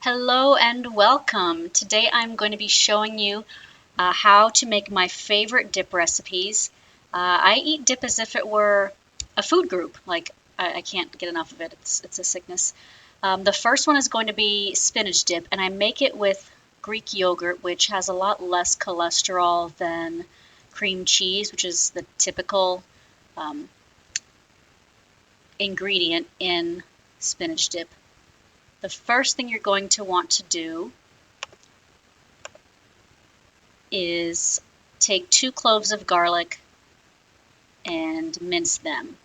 Hello and welcome. Today I'm going to be showing you how to make my favorite dip recipes. I eat dip as if it were a food group. Like I can't get enough of it. It's a sickness. The first one is going to be spinach dip, and I make it with Greek yogurt, which has a lot less cholesterol than cream cheese, which is the typical ingredient in spinach dip. The first thing you're going to want to do is take 2 cloves of garlic and mince them.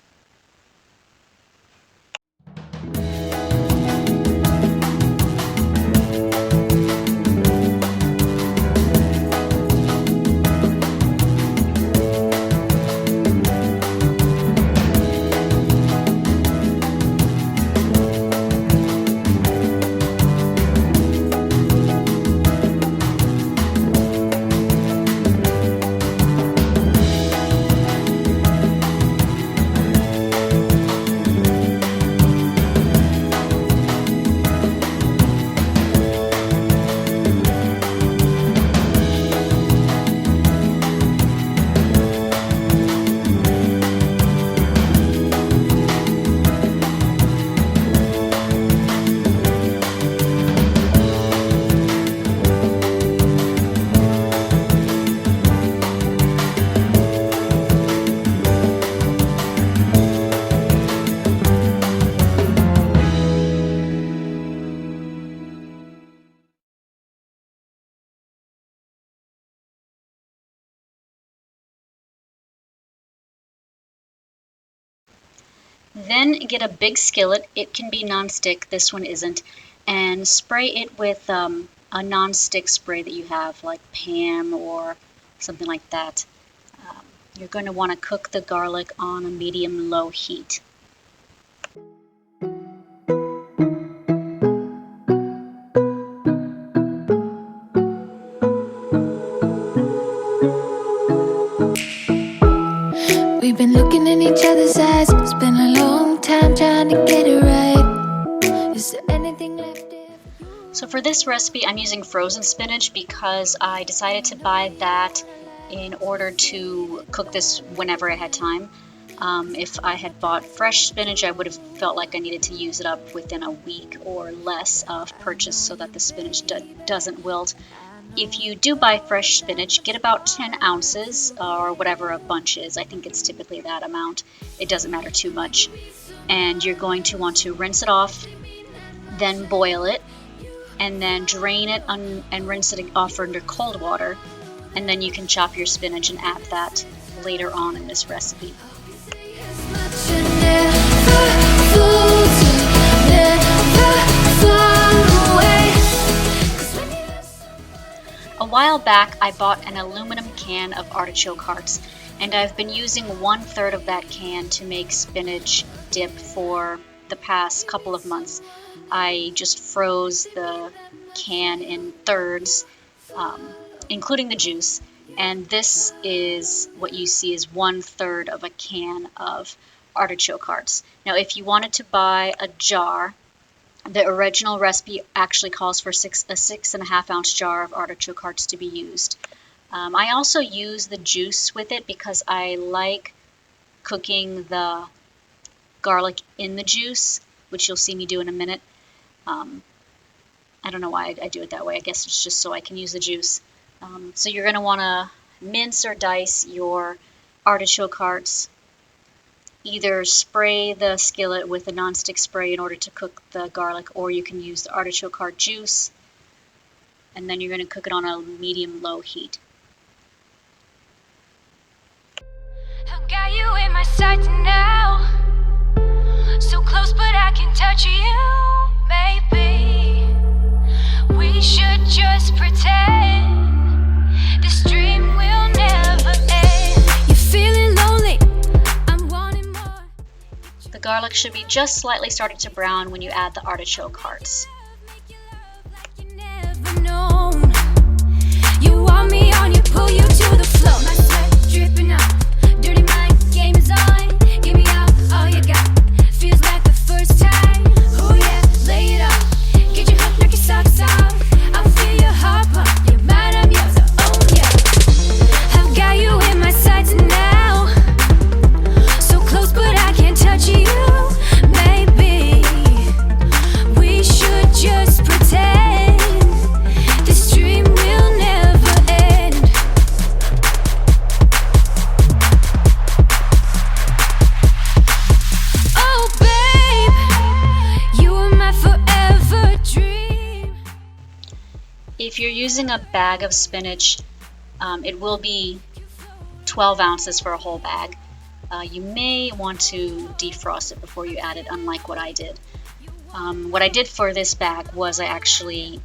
Then get a big skillet. It can be non-stick, this one isn't, and spray it with a non-stick spray that you have, like Pam or something like that. You're going to want to cook the garlic on a medium-low heat. We've been looking in each other's eyes. It's been a long time trying to get it right. Is there anything left there? So for this recipe, I'm using frozen spinach because I decided to buy that in order to cook this whenever I had time. If I had bought fresh spinach, I would have felt like I needed to use it up within a week or less of purchase so that the spinach doesn't wilt. If you do buy fresh spinach, get about 10 ounces or whatever a bunch is. I think it's typically that amount. It doesn't matter too much. And you're going to want to rinse it off, then boil it, and then drain it and rinse it off under cold water. And then you can chop your spinach and add that later on in this recipe. A while back, I bought an aluminum can of artichoke hearts, and I've been using 1/3 of that can to make spinach dip for the past couple of months. I just froze the can in thirds, including the juice, and this is what you see is 1/3 of a can of artichoke hearts. Now, if you wanted to buy a jar, the original recipe actually calls for a 6.5 ounce jar of artichoke hearts to be used. I also use the juice with it because I like cooking the garlic in the juice, which you'll see me do in a minute. I don't know why I do it that way. I guess it's just so I can use the juice. So you're going to want to mince or dice your artichoke hearts. Either spray the skillet with a non-stick spray in order to cook the garlic, or you can use the artichoke heart juice, and then you're going to cook it on a medium-low heat. I got you in my sights now, so close but I can touch you. Maybe we should just pretend this dream will never end. You're feeling lonely. The garlic should be just slightly starting to brown when you add the artichoke hearts. You want me on, you pull you to the floor. My sweat dripping out, dirty mind, game is on. Give me out all you got. Feels like the first time. Oh yeah, lay it out. Get your hook, knock your socks If you're using a bag of spinach, it will be 12 ounces for a whole bag. You may want to defrost it before you add it, unlike what I did. What I did for this bag was I actually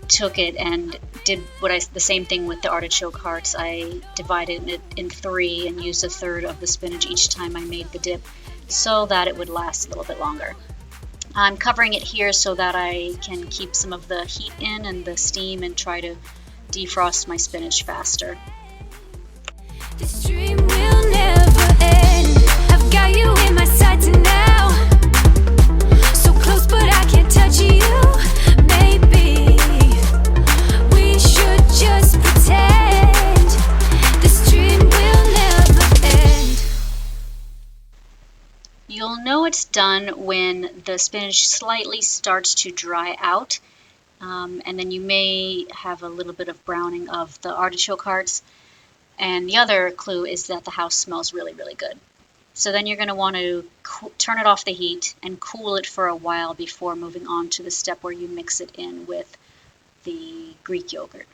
took it and did the same thing with the artichoke hearts. I divided it in 3 and used a third of the spinach each time I made the dip so that it would last a little bit longer. I'm covering it here so that I can keep some of the heat in and the steam and try to defrost my spinach faster. This dream will never end. I've got you in my sights now. So close but I can't touch you. Maybe we should just pretend this dream will never end. You'll know it's done when the spinach slightly starts to dry out, and then you may have a little bit of browning of the artichoke hearts. And the other clue is that the house smells really, really good. So then you're going to want to turn it off the heat and cool it for a while before moving on to the step where you mix it in with the Greek yogurt.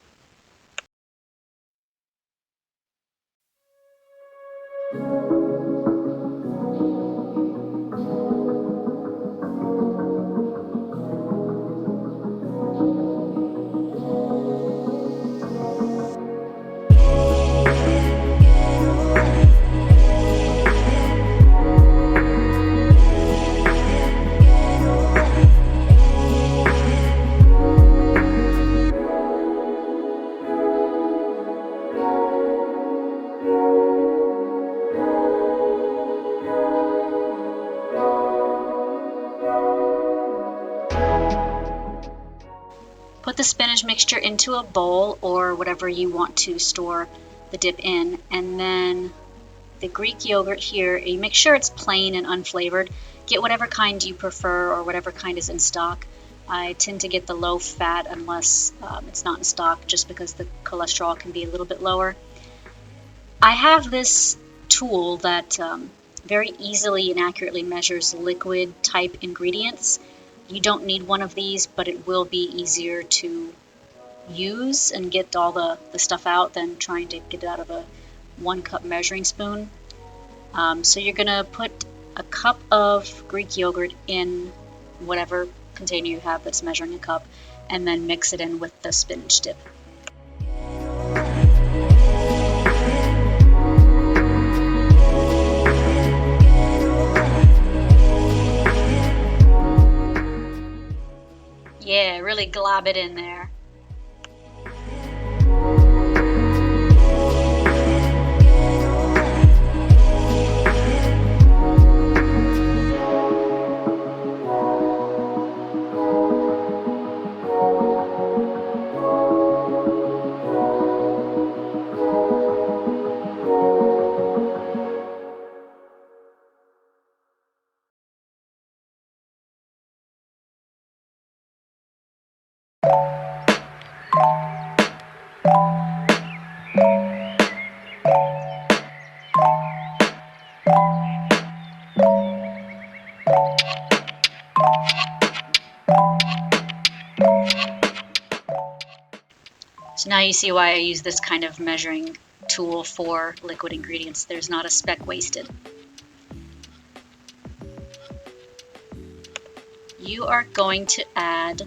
Put the spinach mixture into a bowl or whatever you want to store the dip in, and then the Greek yogurt here, you make sure it's plain and unflavored. Get whatever kind you prefer or whatever kind is in stock. I tend to get the low fat unless it's not in stock, just because the cholesterol can be a little bit lower. I have this tool that very easily and accurately measures liquid type ingredients. You don't need one of these, but it will be easier to use and get all the stuff out than trying to get it out of a 1-cup measuring spoon. So you're going to put a cup of Greek yogurt in whatever container you have that's measuring a cup, and then mix it in with the spinach dip. Yeah, really glob it in there. So now you see why I use this kind of measuring tool for liquid ingredients. There's not a speck wasted. You are going to add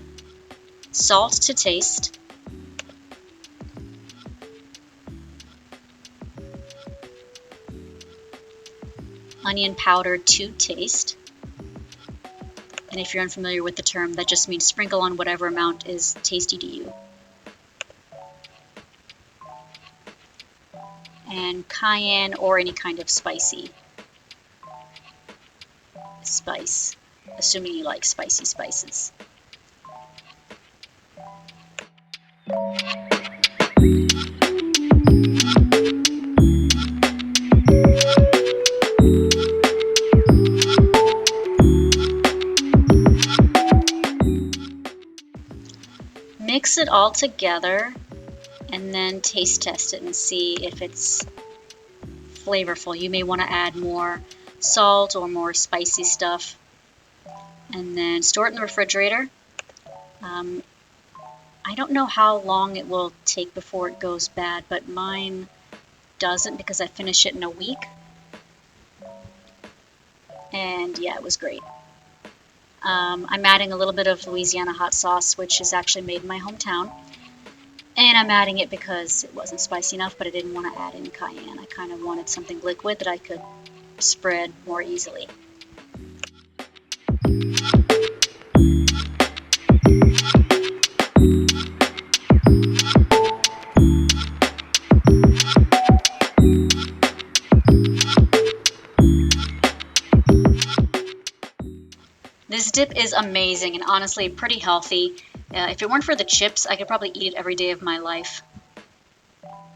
salt to taste, onion powder to taste, and if you're unfamiliar with the term, that just means sprinkle on whatever amount is tasty to you. And cayenne or any kind of spicy spice, assuming you like spicy spices. Mix it all together and then taste test it and see if it's flavorful. You may want to add more salt or more spicy stuff, and then store it in the refrigerator. I don't know how long it will take before it goes bad, but mine doesn't because I finish it in a week. And yeah, it was great. I'm adding a little bit of Louisiana hot sauce, which is actually made in my hometown. And I'm adding it because it wasn't spicy enough, but I didn't want to add any cayenne. I kind of wanted something liquid that I could spread more easily. This dip is amazing and honestly pretty healthy. If it weren't for the chips, I could probably eat it every day of my life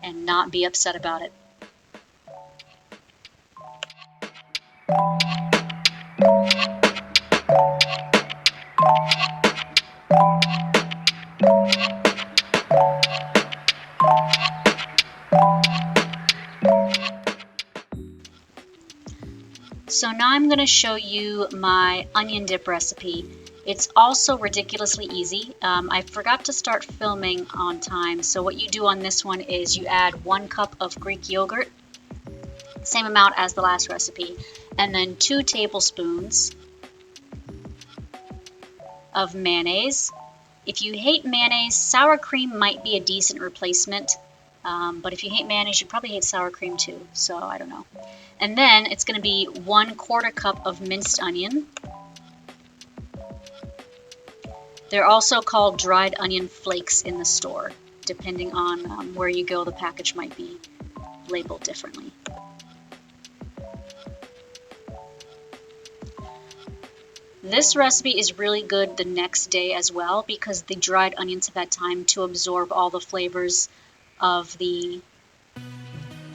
and not be upset about it. So now I'm going to show you my onion dip recipe. It's also ridiculously easy. I forgot to start filming on time, so what you do on this one is you add 1 cup of Greek yogurt, same amount as the last recipe, and then 2 tablespoons of mayonnaise. If you hate mayonnaise, sour cream might be a decent replacement, but if you hate mayonnaise, you probably hate sour cream too, so I don't know. And then it's going to be 1/4 cup of minced onion. They're also called dried onion flakes in the store. Depending on where you go, the package might be labeled differently. This recipe is really good the next day as well because the dried onions have had time to absorb all the flavors of the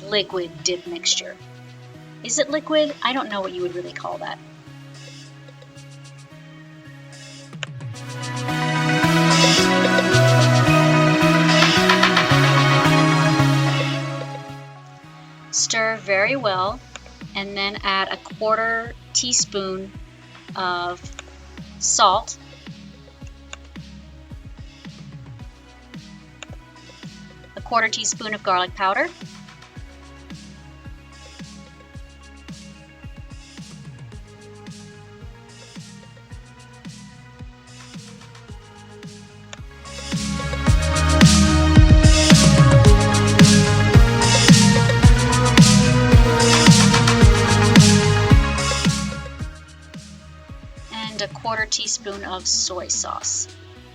liquid dip mixture. Is it liquid? I don't know what you would really call that. Stir very well and then add a 1/4 teaspoon of salt, a 1/4 teaspoon of garlic powder, and a 1/4 teaspoon of soy sauce.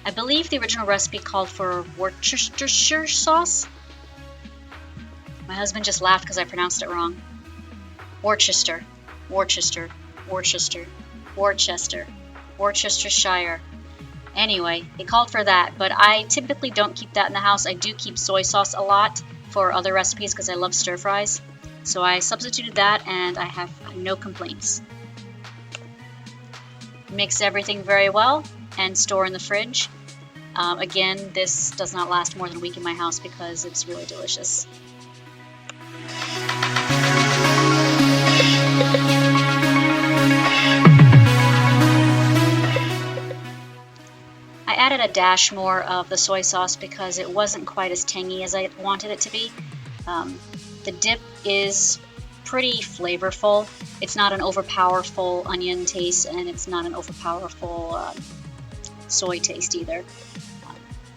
I believe the original recipe called for Worcestershire sauce. My husband just laughed because I pronounced it wrong. Worcester, Worcester, Worcester, Worcester, Worcestershire. Anyway, he called for that, but I typically don't keep that in the house. I do keep soy sauce a lot for other recipes because I love stir fries. So I substituted that and I have no complaints. Mix everything very well and store in the fridge. Again, this does not last more than a week in my house because it's really delicious. I added a dash more of the soy sauce because it wasn't quite as tangy as I wanted it to be. The dip is pretty flavorful. It's not an overpowerful onion taste and it's not an overpowerful soy taste either.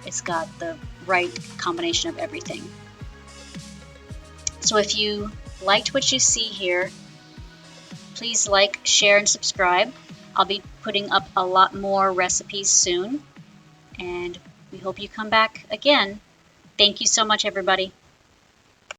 It's got the right combination of everything. So if you liked what you see here, please like, share, and subscribe. I'll be putting up a lot more recipes soon, and we hope you come back again. Thank you so much, everybody.